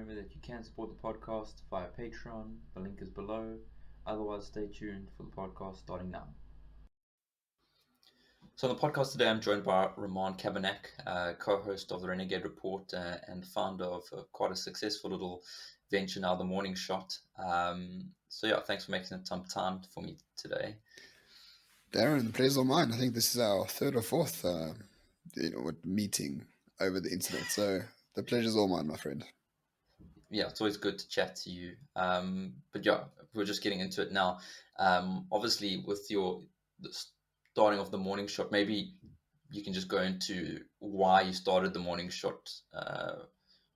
Remember that you can support the podcast via Patreon. The link is below. Otherwise, stay tuned for the podcast starting now. So on the podcast today, I'm joined by Roman Cabanac, co-host of the Renegade Report and founder of quite a successful little venture now, The Morning Shot. Thanks for making some time for me today. Darren, the pleasure's all mine. I think this is our third or fourth meeting over the internet. So the pleasure's all mine, my friend. Yeah, it's always good to chat to you. We're just getting into it now. Obviously, with the starting of the morning shot, maybe you can just go into why you started the morning shot.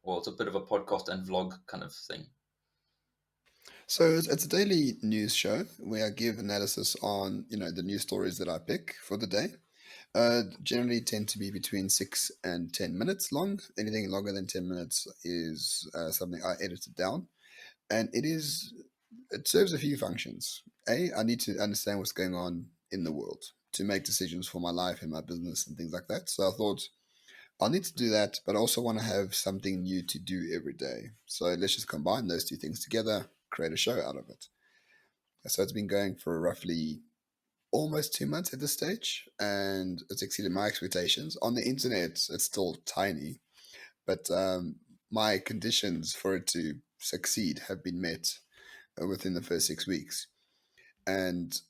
Well, it's a bit of a podcast and vlog kind of thing. So it's a daily news show where I give analysis on the news stories that I pick for the day. Generally tend to be between 6 and 10 minutes long. Anything longer than 10 minutes is something I edited down, and it serves a few functions. I need to understand what's going on in the world to make decisions for my life and my business and things like that. So I thought I'll need to do that, but I also want to have something new to do every day. So let's just combine those two things together, create a show out of it. So it's been going for roughly almost 2 months at this stage, and it's exceeded my expectations. On the internet, it's still tiny, but my conditions for it to succeed have been met within the first 6 weeks, and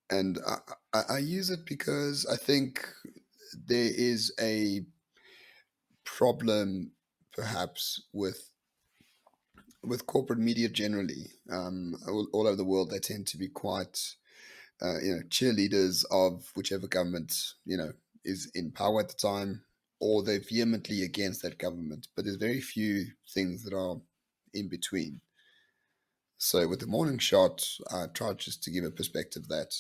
I use it because I think there is a problem, perhaps, with corporate media generally. All over the world, they tend to be quite cheerleaders of whichever government is in power at the time, or they're vehemently against that government. But there's very few things that are in between. So with the morning shot, I try just to give a perspective that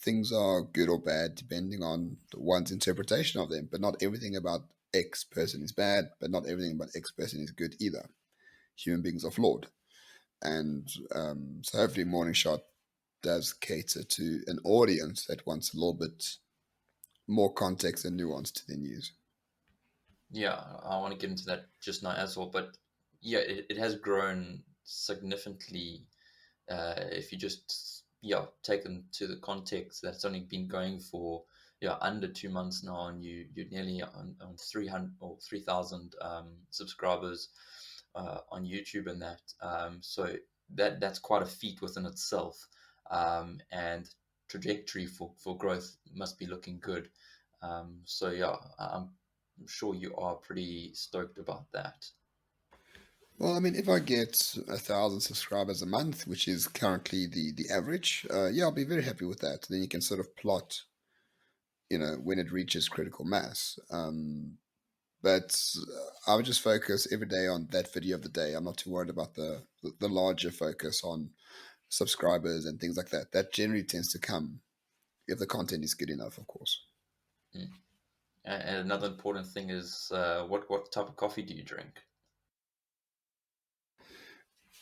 things are good or bad depending on one's interpretation of them. But not everything about X person is bad, but not everything about X person is good either. Human beings are flawed, and so hopefully morning shot does cater to an audience that wants a little bit more context and nuance to the news. Yeah, I want to get into that just now as well. But yeah, it has grown significantly. If you just take them to the context, that's only been going for under 2 months now, and you're nearly on 300 or 3,000 subscribers on YouTube, and that so that's quite a feat within itself, and trajectory for growth must be looking good. I'm sure you are pretty stoked about that. Well, I mean, if I get 1,000 subscribers a month, which is currently the average, I'll be very happy with that. Then you can sort of plot, when it reaches critical mass. But I would just focus every day on that video of the day. I'm not too worried about the larger focus on subscribers and things like that. That generally tends to come if the content is good enough, of course. Mm. And another important thing is what type of coffee do you drink?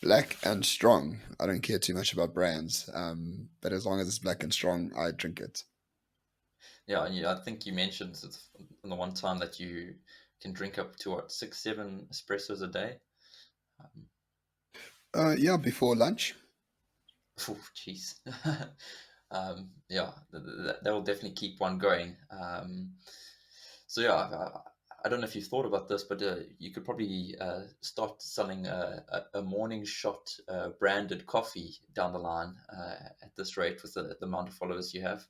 Black and strong. I don't care too much about brands, but as long as it's black and strong, I drink it. Yeah, and I think you mentioned on the one time that you can drink up to what, 6, 7 espressos a day. Yeah, before lunch. Oh, jeez. That will definitely keep one going. I don't know if you've thought about this, but you could probably start selling a morning shot branded coffee down the line at this rate with the amount of followers you have.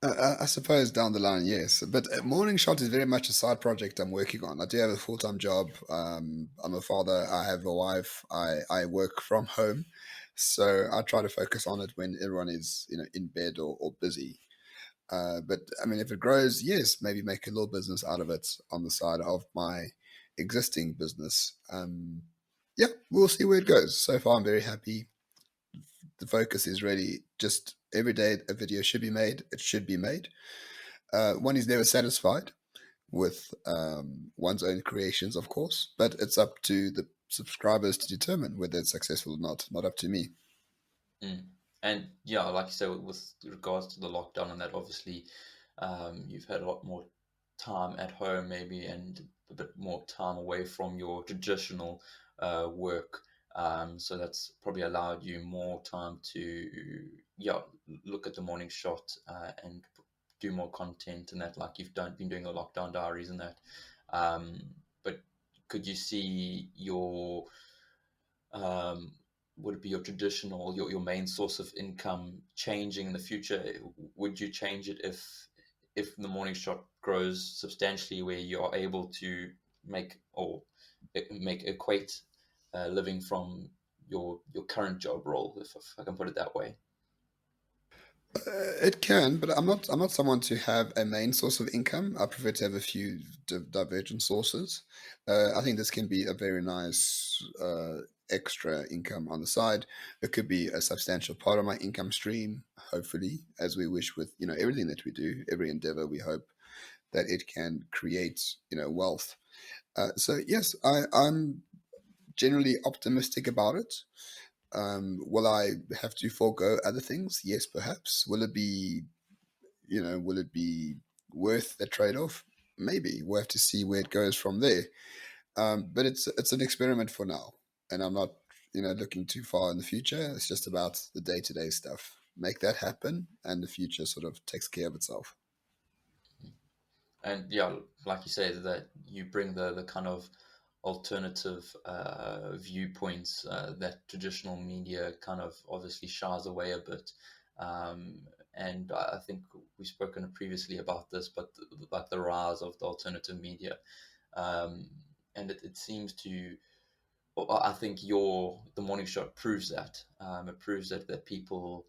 I suppose down the line, yes. But Morning Shot is very much a side project I'm working on. I do have a full-time job. I'm a father. I have a wife. I work from home. So I try to focus on it when everyone is, in bed or busy. But I mean, if it grows, yes, maybe make a little business out of it on the side of my existing business. Yeah, we'll see where it goes. So far, I'm very happy. The focus is really just every day a video should be made. It should be made. One is never satisfied with one's own creations, of course, but it's up to the subscribers to determine whether it's successful or not up to me. Mm. And yeah, like you said, with regards to the lockdown and that, obviously, you've had a lot more time at home, maybe, and a bit more time away from your traditional work. So that's probably allowed you more time to, yeah, look at the morning shot and do more content and that, like you've been doing the lockdown diaries and that. Um, but could you see your um, would it be your traditional, your main source of income changing in the future? Would you change it if the morning shot grows substantially, where you are able to make or make equate living from your current job role, if I can put it that way? It can, but I'm not someone to have a main source of income. I prefer to have a few divergent sources. I think this can be a very nice extra income on the side. It could be a substantial part of my income stream. Hopefully, as we wish with everything that we do, every endeavor, we hope that it can create wealth. So yes, I'm generally optimistic about it. Will I have to forego other things? Yes, perhaps. Will it be worth the trade-off? Maybe. We'll have to see where it goes from there. But it's an experiment for now, and I'm not looking too far in the future. It's just about the day-to-day stuff. Make that happen, and the future sort of takes care of itself. And yeah, like you say, that you bring the kind of alternative viewpoints that traditional media kind of obviously shies away a bit. Um, and I think we've spoken previously about this, but like the rise of the alternative media, um, and it seems to. Well, I think the morning shot proves that. It proves that people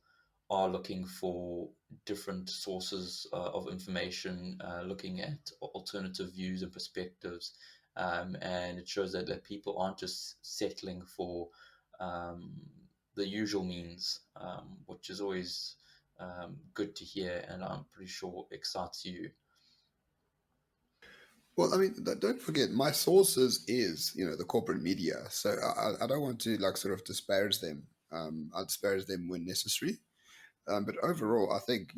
are looking for different sources of information, looking at alternative views and perspectives, and it shows that people aren't just settling for um, the usual means, which is always good to hear, and I'm pretty sure excites you. Well, I mean, don't forget, my sources is the corporate media. So I don't want to like sort of disparage them. I disparage them when necessary. But overall, I think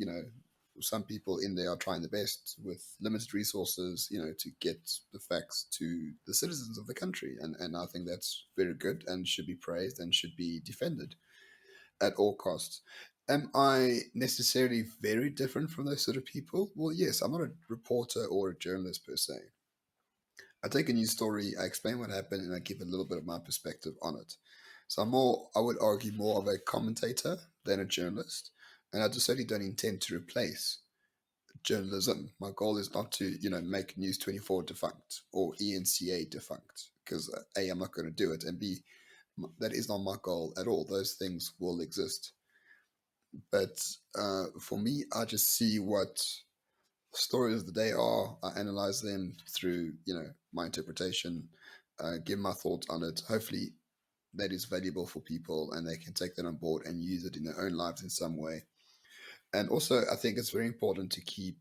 some people in there are trying the best with limited resources, to get the facts to the citizens of the country, and I think that's very good and should be praised and should be defended at all costs. Am I necessarily very different from those sort of people? Well, yes, I'm not a reporter or a journalist per se. I take a news story, I explain what happened, and I give a little bit of my perspective on it. So I would argue, more of a commentator than a journalist, and I just certainly don't intend to replace journalism. My goal is not to, make News 24 defunct or ENCA defunct, because A, I'm not going to do it, and B, that is not my goal at all. Those things will exist. But for me, I just see what stories of the day are. I analyze them through, my interpretation, give my thoughts on it. Hopefully, that is valuable for people and they can take that on board and use it in their own lives in some way. And also, I think it's very important to keep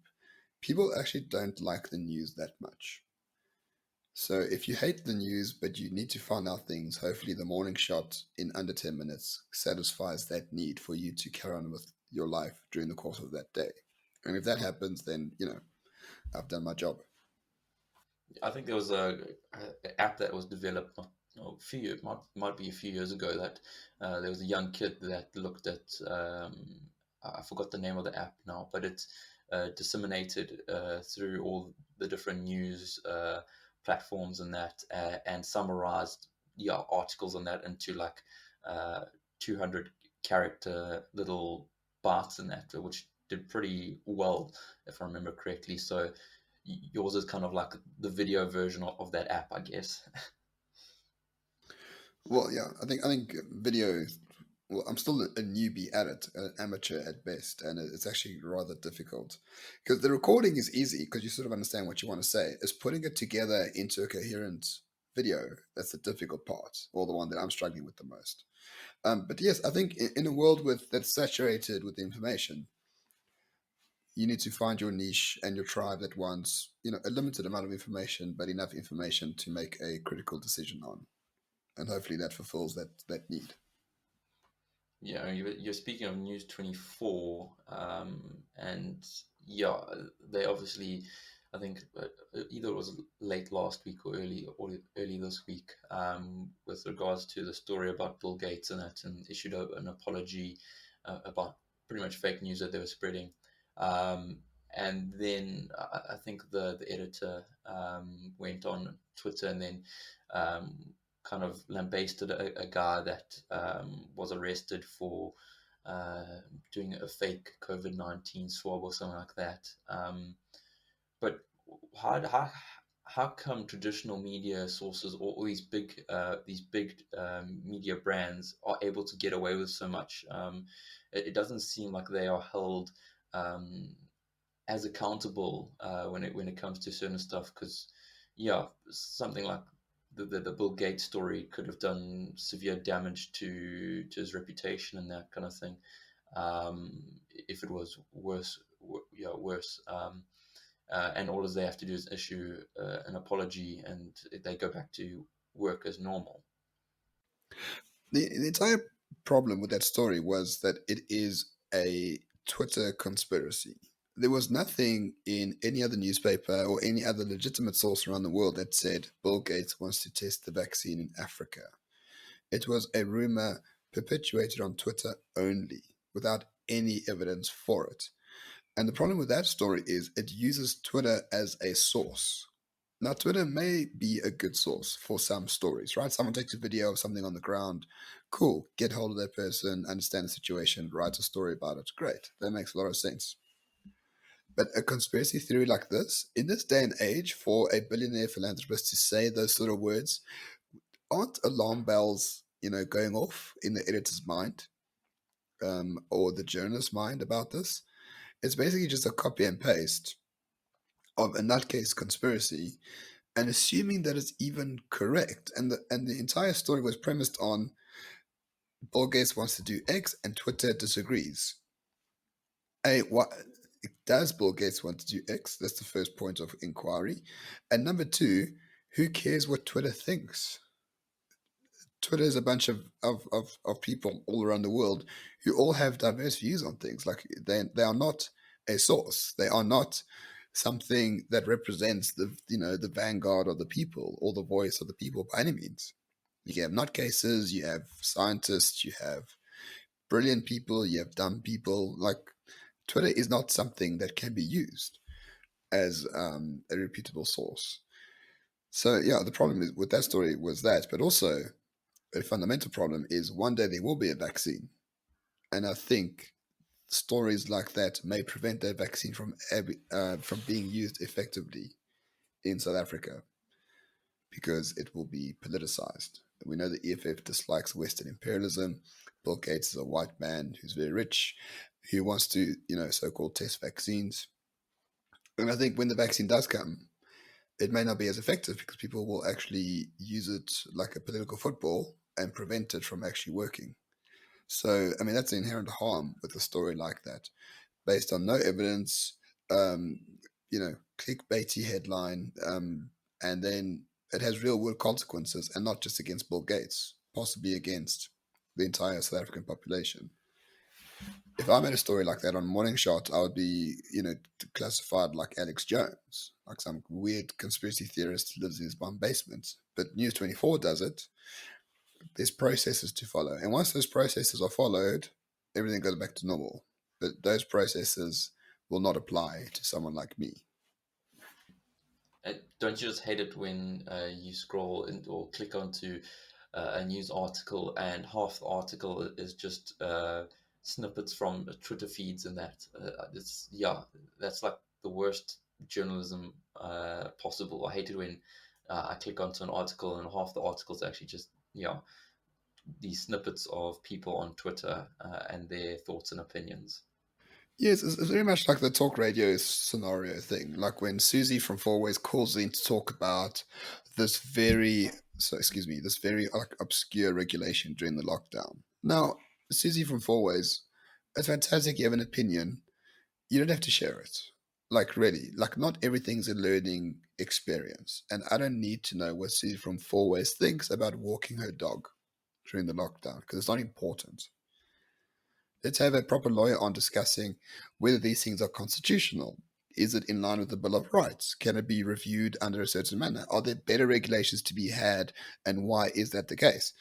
people actually don't like the news that much. So if you hate the news, but you need to find out things, hopefully the morning shot in under 10 minutes satisfies that need for you to carry on with your life during the course of that day. And if that happens, then, I've done my job. I think there was a app that was developed not a few years, might be a few years ago, that there was a young kid that looked at I forgot the name of the app now, but it's disseminated through all the different news platforms and that, and summarized, yeah, articles on that into like uh, 200 character little bites in that, which did pretty well, if I remember correctly. So yours is kind of like the video version of that app, I guess. Well, yeah, I think video. Well, I'm still a newbie at it, an amateur at best, and it's actually rather difficult because the recording is easy because you sort of understand what you want to say. It's putting it together into a coherent video that's the difficult part, or the one that I'm struggling with the most. But yes, I think in a world that's saturated with information, you need to find your niche and your tribe that wants a limited amount of information, but enough information to make a critical decision on, and hopefully that fulfills that need. Yeah, you're speaking of News 24, and yeah, they obviously. I think either it was late last week or early this week, with regards to the story about Bill Gates and that, and issued an apology about pretty much fake news that they were spreading. Um, and then I think the editor went on Twitter and then um, kind of lambasted a guy that was arrested for uh, doing a fake COVID-19 swab or something like that. But how how how come traditional media sources or these big media brands are able to get away with so much? It doesn't seem like they are held um, as accountable when it comes to certain stuff. Because yeah, something like the Bill Gates story could have done severe damage to his reputation and that kind of thing. If it was worse. And all they have to do is issue an apology, and they go back to work as normal. The entire problem with that story was that it is a Twitter conspiracy. There was nothing in any other newspaper or any other legitimate source around the world that said Bill Gates wants to test the vaccine in Africa. It was a rumor perpetuated on Twitter only, without any evidence for it. And the problem with that story is it uses Twitter as a source. Now, Twitter may be a good source for some stories, right? Someone takes a video of something on the ground. Cool. Get hold of that person, understand the situation, write a story about it. Great. That makes a lot of sense. But a conspiracy theory like this, in this day and age, for a billionaire philanthropist to say those sort of words, aren't alarm bells, going off in the editor's mind, or the journalist's mind about this? It's basically just a copy and paste of a nutcase conspiracy and assuming that it's even correct. And the entire story was premised on Bill Gates wants to do X and Twitter disagrees. What does Bill Gates want to do X? That's the first point of inquiry. And number two, who cares what Twitter thinks? Twitter is a bunch of people all around the world who all have diverse views on things. Like they are not a source. They are not something that represents the vanguard of the people or the voice of the people by any means. You have nutcases, you have scientists, you have brilliant people, you have dumb people. Like Twitter is not something that can be used as a reputable source. So yeah, the problem is with that story was that, but also a fundamental problem is one day there will be a vaccine, and I think stories like that may prevent that vaccine from being used effectively in South Africa because it will be politicized. We know the EFF dislikes Western imperialism. Bill Gates is a white man who's very rich, who wants to, so-called test vaccines. And I think when the vaccine does come, it may not be as effective because people will actually use it like a political football and prevent it from actually working. So, I mean, that's the inherent harm with a story like that, based on no evidence, um, clickbaity headline, and then it has real world consequences, and not just against Bill Gates, possibly against the entire South African population. If I made a story like that on Morning Shot, I would be, classified like Alex Jones, like some weird conspiracy theorist who lives in his bum basement. But News 24 does it. There's processes to follow. And once those processes are followed, everything goes back to normal. But those processes will not apply to someone like me. Don't you just hate it when you scroll or click onto a news article and half the article is just snippets from Twitter feeds and that? That's like the worst journalism possible. I hate it when I click onto an article and half the article is actually just these snippets of people on Twitter and their thoughts and opinions. Yes, it's very much like the talk radio scenario thing. Like when Susie from Fourways calls in to talk about this very, this very like obscure regulation during the lockdown. Now, Susie from Fourways, it's fantastic. You have an opinion. You don't have to share it. Like really, like not everything's a learning experience, and I don't need to know what Susie from Fourways thinks about walking her dog during the lockdown because it's not important. Let's have a proper lawyer on discussing whether these things are constitutional. Is it in line with the Bill of Rights? Can it be reviewed under a certain manner? Are there better regulations to be had, and why is that the case?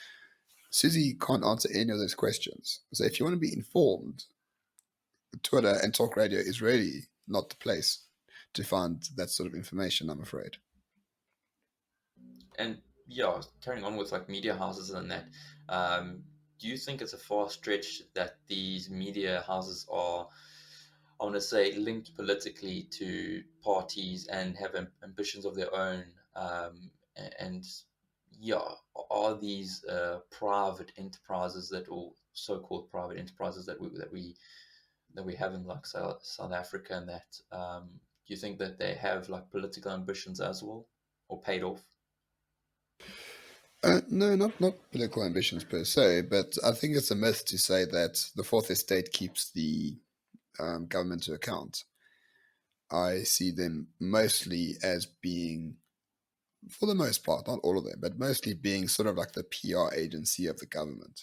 Susie can't answer any of those questions. So if you want to be informed, Twitter and talk radio is really not the place to find that sort of information, I'm afraid. And yeah, carrying on with like media houses and that, um, do you think it's a far stretch that these media houses are, I want to say, linked politically to parties and have ambitions of their own? And yeah, are these private enterprises that, or so-called private enterprises that we have in like South Africa, and that do you think that they have like political ambitions as well, or paid off? No, not political ambitions per se, but I think it's a myth to say that the fourth estate keeps the government to account. I see them mostly as being, for the most part, not all of them, but mostly being sort of like the PR agency of the government.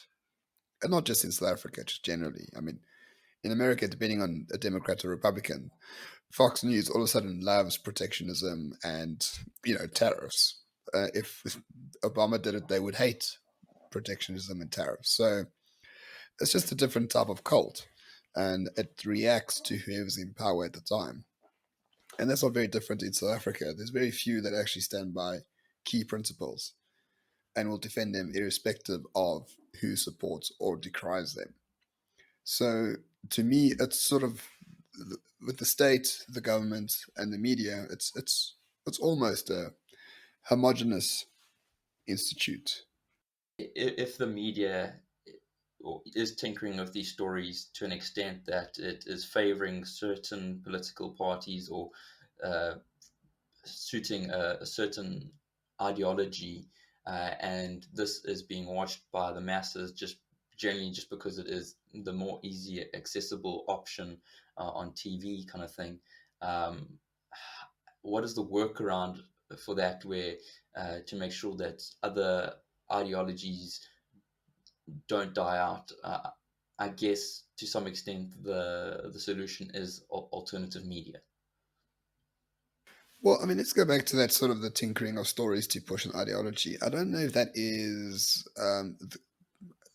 And not just in South Africa, just generally. I mean, in America, depending on a Democrat or Republican, Fox News all of a sudden loves protectionism and, tariffs. If Obama did it, they would hate protectionism and tariffs. So it's just a different type of cult, and it reacts to whoever's in power at the time. And that's not very different in South Africa. There's very few that actually stand by key principles and will defend them irrespective of who supports or decries them. So to me, it's sort of with the state, the government, and the media. It's almost a homogenous institute. If the media is tinkering with these stories to an extent that it is favoring certain political parties, or uh, suiting a certain ideology, and this is being watched by the masses just generally just because it is the more easy accessible option on TV kind of thing. Um, what is the workaround for that, where to make sure that other ideologies don't die out? I guess to some extent the solution is alternative media. Well, I mean, let's go back to that sort of the tinkering of stories to push an ideology. I don't know if that is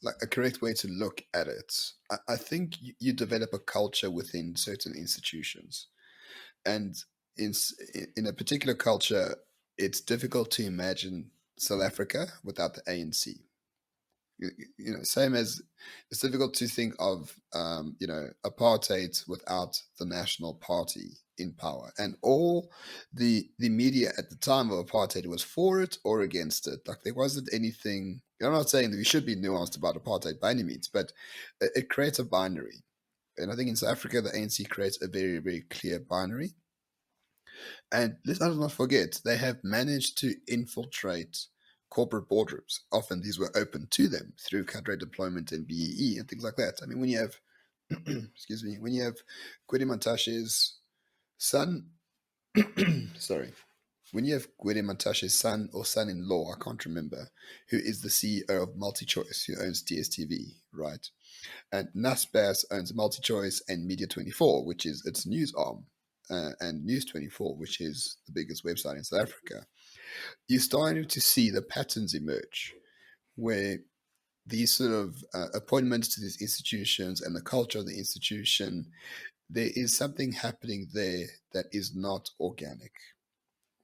like a correct way to look at it. I think you develop a culture within certain institutions, and in in a particular culture, it's difficult to imagine South Africa without the ANC. Same as it's difficult to think of apartheid without the National Party in power, and all the media at the time of apartheid was for it or against it. Like there wasn't anything. I'm not saying that we should be nuanced about apartheid by any means, but it creates a binary, and I think in South Africa the ANC creates a very very clear binary. And let's not forget, they have managed to infiltrate corporate boardrooms. Often these were open to them through cadre deployment and BEE and things like that. I mean, when you have, excuse me, when you have Gwede Mantashe's son, sorry, when you have Gwede Mantashe's son or son-in-law, I can't remember, who is the CEO of MultiChoice, who owns DSTV, right? And Naspers owns MultiChoice and Media24, which is its news arm, and News24, which is the biggest website in South Africa. You're starting to see the patterns emerge where these sort of appointments to these institutions and the culture of the institution, there is something happening there that is not organic.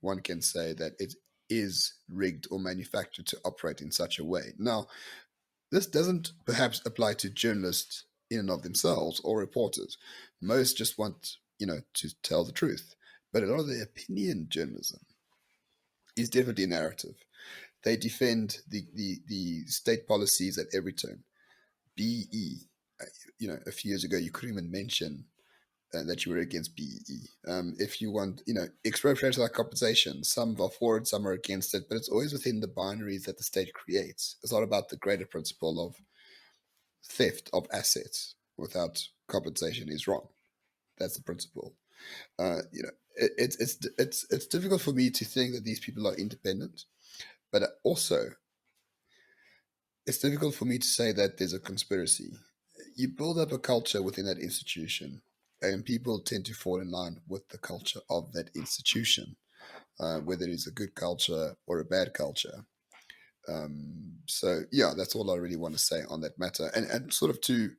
One can say that it is rigged or manufactured to operate in such a way. Now, this doesn't perhaps apply to journalists in and of themselves or reporters. Most just want, to tell the truth. But a lot of the opinion journalism is definitely a narrative. They defend the state policies at every turn. BE, a few years ago, you couldn't even mention that you were against BEE. If you want, expropriation like compensation, some are for it, some are against it, but it's always within the binaries that the state creates. It's not about the greater principle of theft of assets without compensation is wrong. That's the principle. It's difficult for me to think that these people are independent, but also it's difficult for me to say that there's a conspiracy. You build up a culture within that institution, and people tend to fall in line with the culture of that institution, whether it's a good culture or a bad culture. So yeah, that's all I really want to say on that matter. And sort of to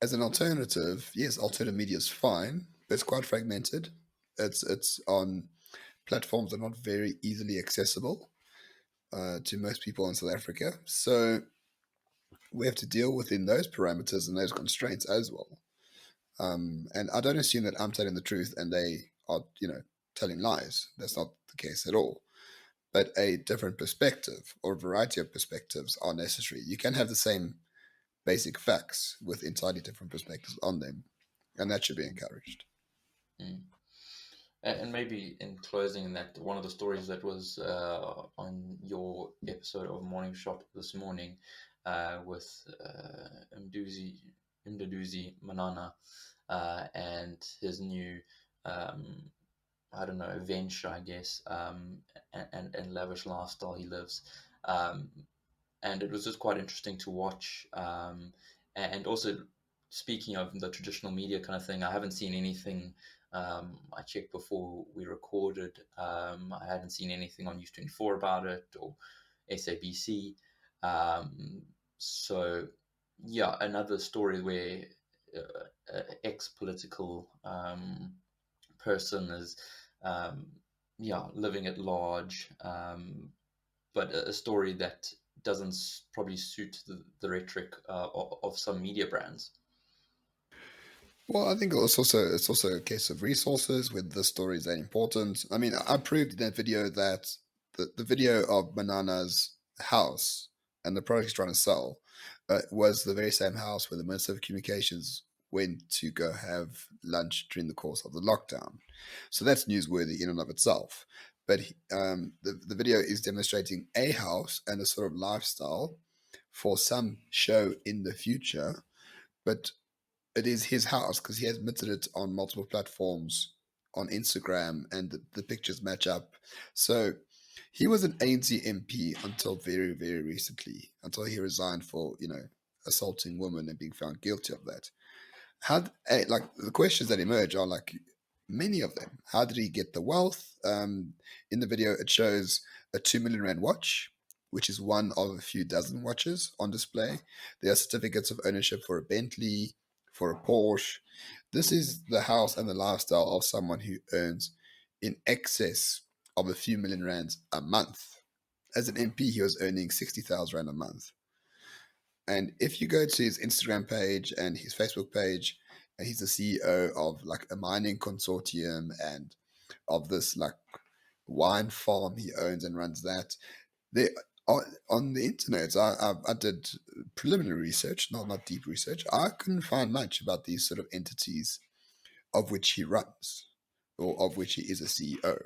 as an alternative, yes, alternative media is fine, but it's quite fragmented. It's on platforms that are not very easily accessible to most people in South Africa. So we have to deal within those parameters and those constraints as well. And I don't assume that I'm telling the truth and they are, telling lies. That's not the case at all. But a different perspective or a variety of perspectives are necessary. You can have the same basic facts with entirely different perspectives on them, and that should be encouraged. Mm. And maybe in closing, that one of the stories that was on your episode of Morning Shot this morning with Mduduzi Manana and his new, I don't know, venture, I guess, and lavish lifestyle he lives. Um, and it was just quite interesting to watch. And also, speaking of the traditional media kind of thing, I haven't seen anything. I checked before we recorded. I hadn't seen anything on News 24 about it or SABC. So, yeah, another story where ex-political person is, um, yeah, living at large. But a story that doesn't probably suit the rhetoric of some media brands. Well, I think it's also a case of resources with the stories that are important. I mean, I proved in that video that the video of Banana's house and the product he's trying to sell was the very same house where the Minister of Communications went to go have lunch during the course of the lockdown. So that's newsworthy in and of itself. But the video is demonstrating a house and a sort of lifestyle for some show in the future, but it is his house because he has admitted it on multiple platforms on Instagram, and the pictures match up. So he was an ANC MP until very, very recently, until he resigned for, assaulting women and being found guilty of that. Like the questions that emerge are like many of them. How did he get the wealth? In the video, it shows a 2 million rand watch, which is one of a few dozen watches on display. There are certificates of ownership for a Bentley, for a Porsche. This is the house and the lifestyle of someone who earns in excess of a few million rands a month. As an MP, he was earning 60,000 rand a month. And if you go to his Instagram page and his Facebook page, and he's the CEO of like a mining consortium and of this like wine farm he owns and runs that. They on the internet. I did preliminary research, not deep research. I couldn't find much about these sort of entities of which he runs or of which he is a CEO.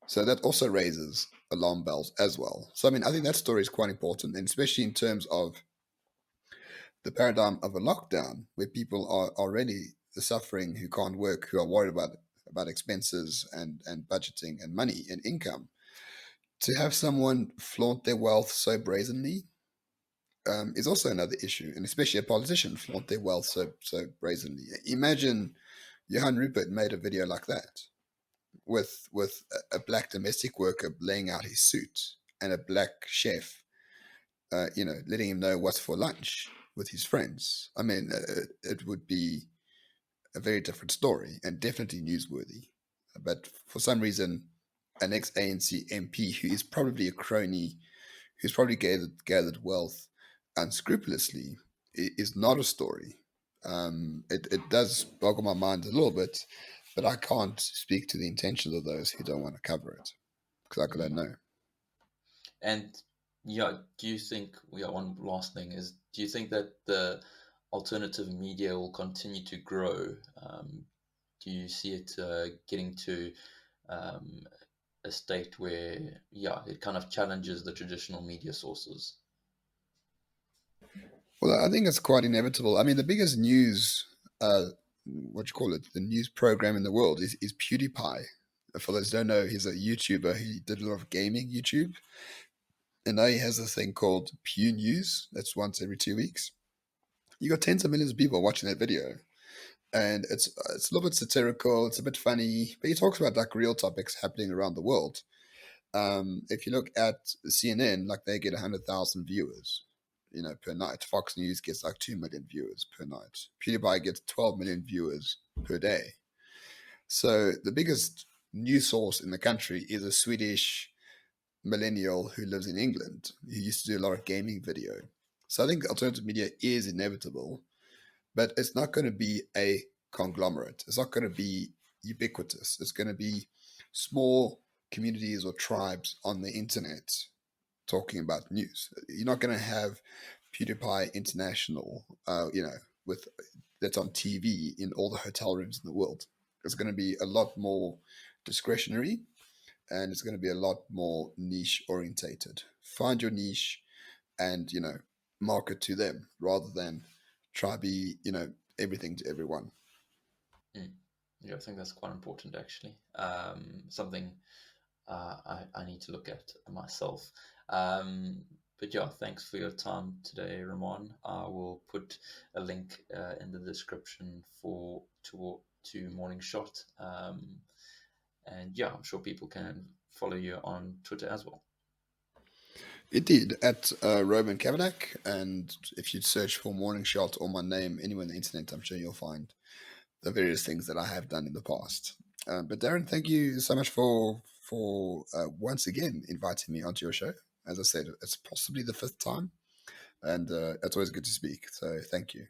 So that also raises alarm bells as well. So I mean, I think that story is quite important, and especially in terms of the paradigm of a lockdown where people are already suffering who can't work, who are worried about expenses and budgeting and money and income. To have someone flaunt their wealth so brazenly is also another issue, and especially a politician flaunt their wealth so brazenly. Imagine Johan Rupert made a video like that with a black domestic worker laying out his suit and a black chef, letting him know what's for lunch with his friends. I mean, it would be a very different story and definitely newsworthy. But for some reason, an ex-ANC MP who is probably a crony, who's probably gathered wealth unscrupulously, is not a story. It does boggle my mind a little bit, but I can't speak to the intentions of those who don't want to cover it because I don't Mm. know. And yeah, do you think, yeah, one last thing is, do you think that the alternative media will continue to grow? Do you see it getting to um, a state where, yeah, it kind of challenges the traditional media sources? Well, I think it's quite inevitable. I mean, the biggest news, what you call it, the news program in the world is PewDiePie. For those who don't know, he's a YouTuber. He did a lot of gaming YouTube, and now he has a thing called Pew News. That's once every 2 weeks. You got tens of millions of people watching that video, and it's a little bit satirical. It's a bit funny, but he talks about like real topics happening around the world. If you look at CNN, like they get 100,000 viewers, per night. Fox News gets like 2 million viewers per night. PewDiePie gets 12 million viewers per day. So the biggest news source in the country is a Swedish millennial who lives in England who used to do a lot of gaming video. So I think alternative media is inevitable, but it's not going to be a conglomerate. It's not going to be ubiquitous. It's going to be small communities or tribes on the internet talking about news. You're not going to have PewDiePie International, with that's on TV in all the hotel rooms in the world. It's going to be a lot more discretionary, and it's going to be a lot more niche orientated. Find your niche and, market to them rather than try be, everything to everyone. Mm. Yeah, I think that's quite important actually. Something I need to look at myself. But yeah, thanks for your time today, Ramon. I will put a link in the description to Morning Shot. And yeah, I'm sure people can follow you on Twitter as well. Indeed, at Roman Cabanac, and if you search for Morning Shot or my name anywhere on the internet, I'm sure you'll find the various things that I have done in the past. But Darren, thank you so much for once again inviting me onto your show. As I said, it's possibly the fifth time, and it's always good to speak. So thank you.